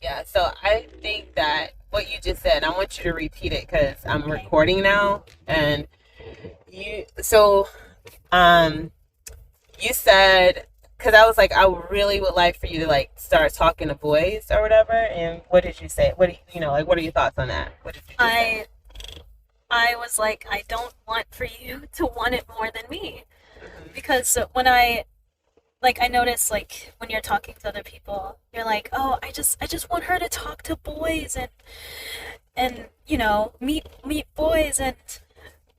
Yeah, so I think that what you just said, I want you to repeat it because I'm Okay. recording now, and so um, you said, because I was like, I really would like for you to like start talking to boys or whatever. And what did you say? What do like? What are your thoughts on that? What did you just say? I I was like, I don't want for you to want it more than me. Hmm. Because when I notice like when you're talking to other people, you're like, oh, I just want her to talk to boys and meet boys. And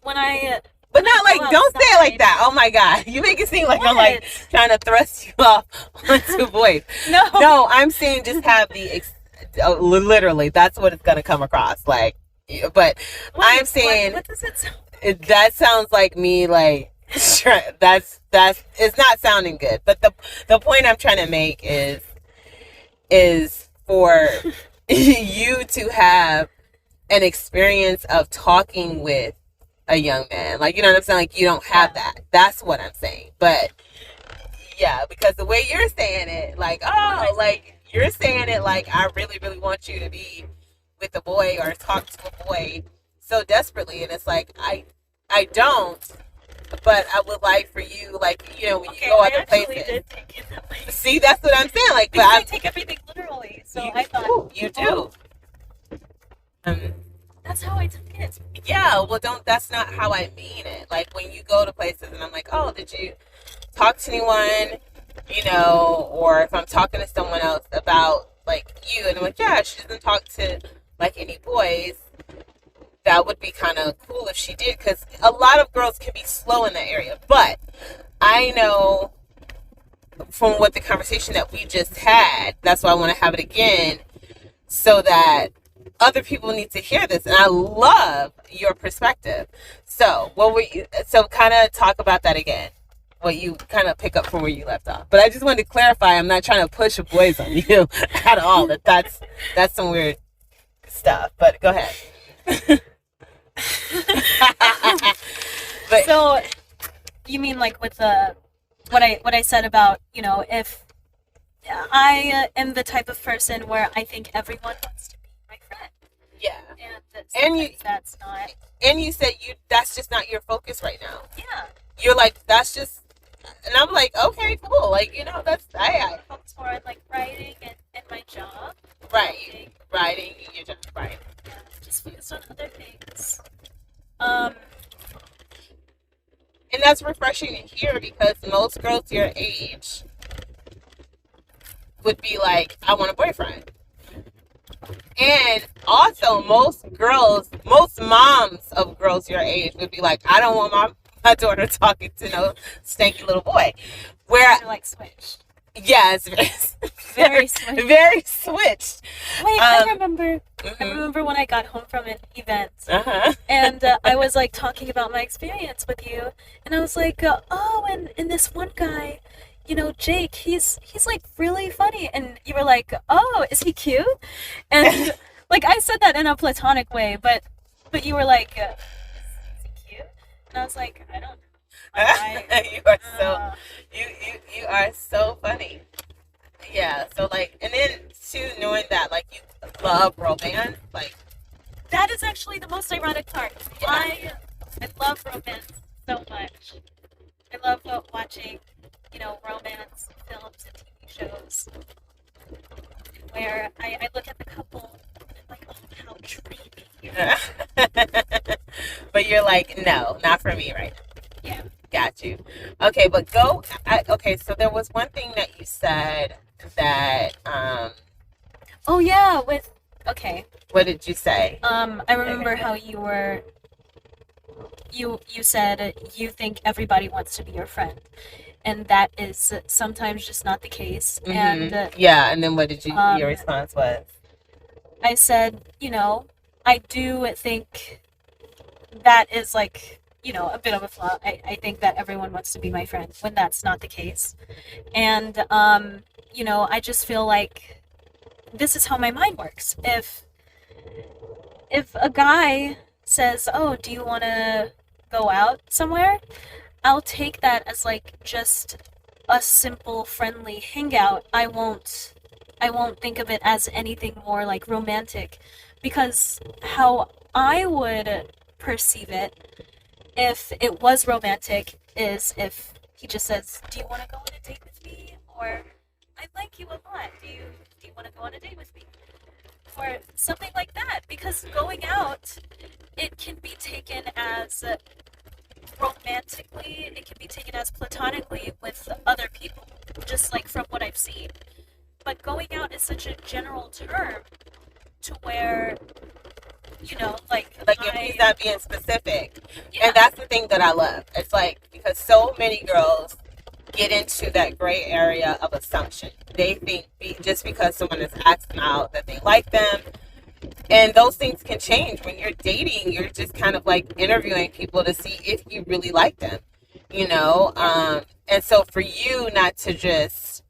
when I But when I not go like, don't say it like outside, that. Oh my God. You make it seem like I'm like what? trying to thrust you off onto boys. No. No, I'm saying just have literally, that's what it's going to come across like. But I'm Wait, what saying what does it sound like? that sounds like me like, sure, that's it's not sounding good. But the point I'm trying to make is for you to have an experience of talking with a young man. Like, you know what I'm saying? Like, you don't have Yeah. that. That's what I'm saying. But yeah, because the way you're saying it, like, What am I oh, saying? like you're saying it like I really, really want you to be with a boy or talk to a boy so desperately, and it's like I don't, but I would like for you, like, when you Okay, go I other actually places. did take it that way. See, that's what I'm saying. Like, but Because I take everything literally. So you I thought, do, you do. oh, Um, that's how I took it. yeah, well, don't. That's not how I mean it. Like when you go to places, and I'm like, oh, did you talk to anyone, or if I'm talking to someone else about like you, and I'm like, yeah, she doesn't talk to like any boys. That would be kind of cool if she did, because a lot of girls can be slow in that area. But I know from what the conversation that we just had, that's why I want to have it again, so that other people need to hear this. And I love your perspective. So, what were you? So, kind of talk about that again. What you kind of pick up from where you left off. But I just wanted to clarify. I'm not trying to push boys on you at all. That's some weird stuff. But go ahead. But So you mean like with the what I said about if I am the type of person where I think everyone wants to be my friend, yeah, and that and you sometimes that's not. and you said that's just not your focus right now. Yeah, You're like, that's just, and I'm like, okay, cool. Like, that's I focus more on like writing and my job, right, helping. writing your job, right. Yeah, just focus on other things. Um, And that's refreshing to hear because most girls your age would be like, I want a boyfriend. And also, most moms of girls your age would be like, I don't want my daughter talking to no stanky little boy. Where, they're like switched. yeah, it's Very switched. very switched. Wait, I Mhm. remember when I got home from an event, Uh-huh. and I was like talking about my experience with you, and I was like, oh, and this one guy, Jake, he's like really funny, and you were like, oh, is he cute? And like I said that in a platonic way, but you were like, is he cute? And I was like, I don't know. Like You are so uh, you are so funny. Yeah. So like, and then too, knowing that like you love romance, like, that is actually the most ironic part. yeah, I love romance so much. I love watching, romance films and TV shows where I look at the couple and I'm like, oh, how dreamy. but you're like, no, not for me right now. Yeah. Got you. Okay, but okay. So there was one thing that you said that Oh yeah, okay. what did you say? I remember how you said you think everybody wants to be your friend, and that is sometimes just not the case. And Yeah, and then what did your um, response was? I said, I do think that is like, a bit of a flaw. I think that everyone wants to be my friend when that's not the case. And, I just feel like this is how my mind works. If a guy says, oh, do you want to go out somewhere? I'll take that as like just a simple friendly hangout. I I won't think of it as anything more like romantic, because how I would perceive it if it was romantic is if he just says, "Do you want to go on a date with me?" Or "I like you a lot. Do you want to go on a date with me?" Or something like that. Because going out, it can be taken as romantically, it can be taken as platonically with other people, just like from what I've seen. But going out is such a general term to where, Like if he's not being specific. Yeah. And that's the thing that I love. It's like, because so many girls get into that gray area of assumption. They think just because someone is asking out that they like them. And those things can change. When you're dating, you're just kind of like interviewing people to see if you really like them, and so for you not to just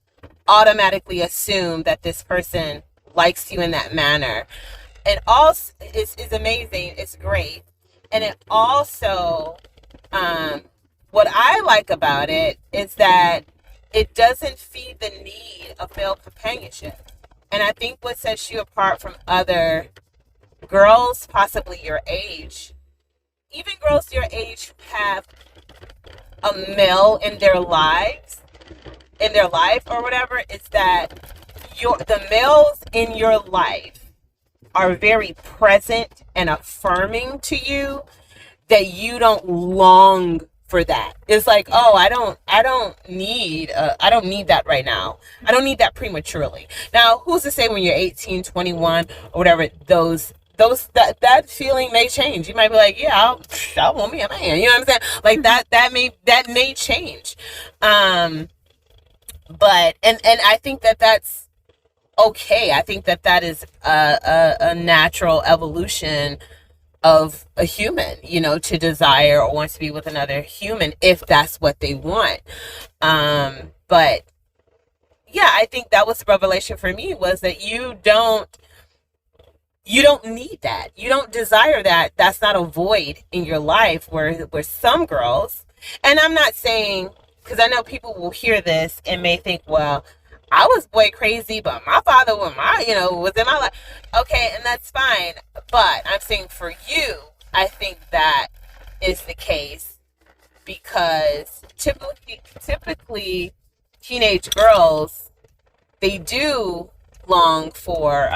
automatically assume that this person likes you in that manner, it also is amazing. It's great. And it also, what I like about it is that it doesn't feed the need of male companionship. And I think what sets you apart from other girls, possibly your age, even girls your age who have a male in their life or whatever, is that the males in your life are very present and affirming to you, that you don't long for that. It's like, oh, I don't need that right now. I don't need that prematurely. Now, who's to say when you're 18, 21 or whatever, that feeling may change. You might be like, yeah, I want me a man. You know what I'm saying? Like that may change. But I think that's okay. I think that is a natural evolution of a human, to desire or want to be with another human if that's what they want. But yeah, I think that was the revelation for me, was that you don't need that. You don't desire that. That's not a void in your life where some girls, and I'm not saying, because I know people will hear this and may think, well, I was boy crazy, but my father was in my life. Okay, and that's fine. But I'm saying for you, I think that is the case, because typically teenage girls, they do long for,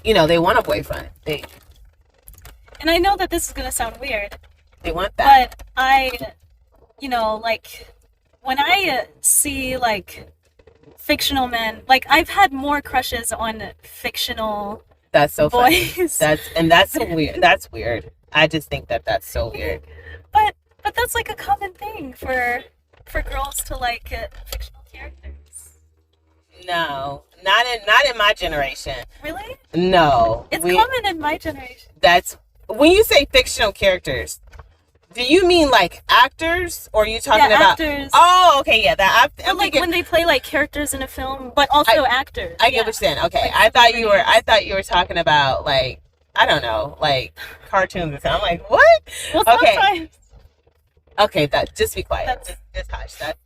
they want a boyfriend. And I know that this is going to sound weird. They want that. But I, when I see, fictional men, I've had more crushes on fictional that's so boys. Funny. That's so weird. That's weird. I just think that's so weird. But that's, a common thing for girls to like fictional characters. No, not in my generation. Really? No. It's common in my generation. That's, when you say fictional characters, do you mean actors, or are you talking about actors? Oh, okay, yeah. When they play characters in a film, but also actors. I get what you're saying. Okay, I thought you were talking about I don't know, cartoons and stuff. I'm like, what? Well, okay. Sometimes. Okay, just be quiet. Just hush. That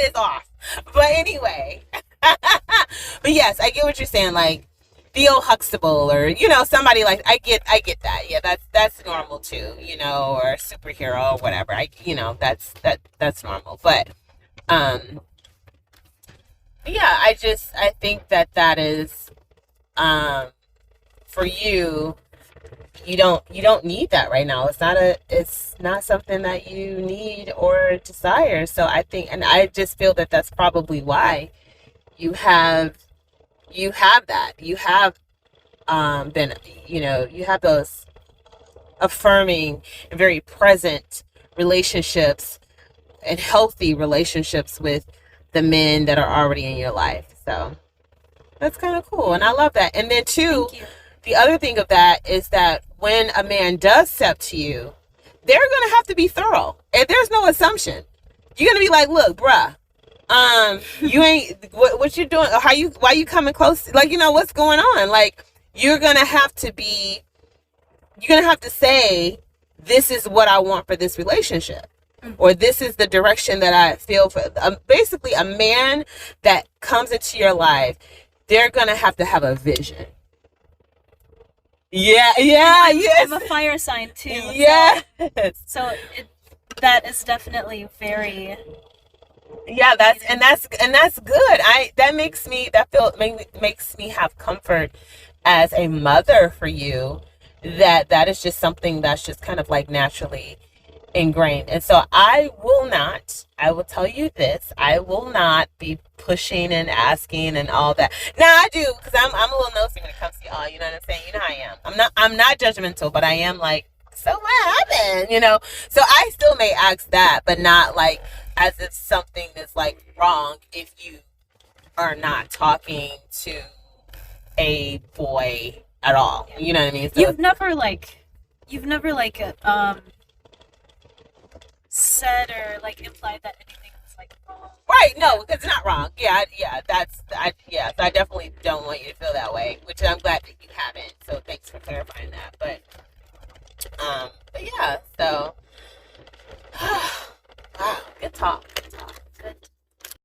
is off. But anyway, but yes, I get what you're saying. Theo Huxtable, or somebody I get that. Yeah, that's normal too. Or a superhero or whatever. That's normal. But yeah, I think that is for you. You don't need that right now. It's not something that you need or desire. So I think, and I just feel that that's probably why you have that. You have been, you have those affirming and very present relationships and healthy relationships with the men that are already in your life. So that's kind of cool. And I love that. And then too, the other thing of that is that when a man does step to you, they're going to have to be thorough. And there's no assumption. You're going to be like, look, bruh, you ain't, what you doing? Why you coming close? What's going on? You're going to have to say, this is what I want for this relationship. or this is the direction that I feel for. Basically, a man that comes into your life, they're gonna have to have a vision. Yeah, yeah, yes. I'm a fire sign too. Yes. So that is definitely very. Yeah, that's good. Makes me have comfort as a mother for you. That is just something that's just kind of like naturally ingrained. And so I will tell you this, I will not be pushing and asking and all that. Now I do, because I'm a little nosy when it comes to y'all, you know what I'm saying? You know how I am. I'm not judgmental, but I am like, so what happened? You know? So I still may ask that, but not like as if something is like wrong if you are not talking to a boy at all. You know what I mean? So You've never said or like implied that anything was like wrong. right, no, because it's not wrong. Yeah, so I definitely don't want you to feel that way, which I'm glad that you haven't. So thanks for clarifying that. But yeah, so wow, good talk.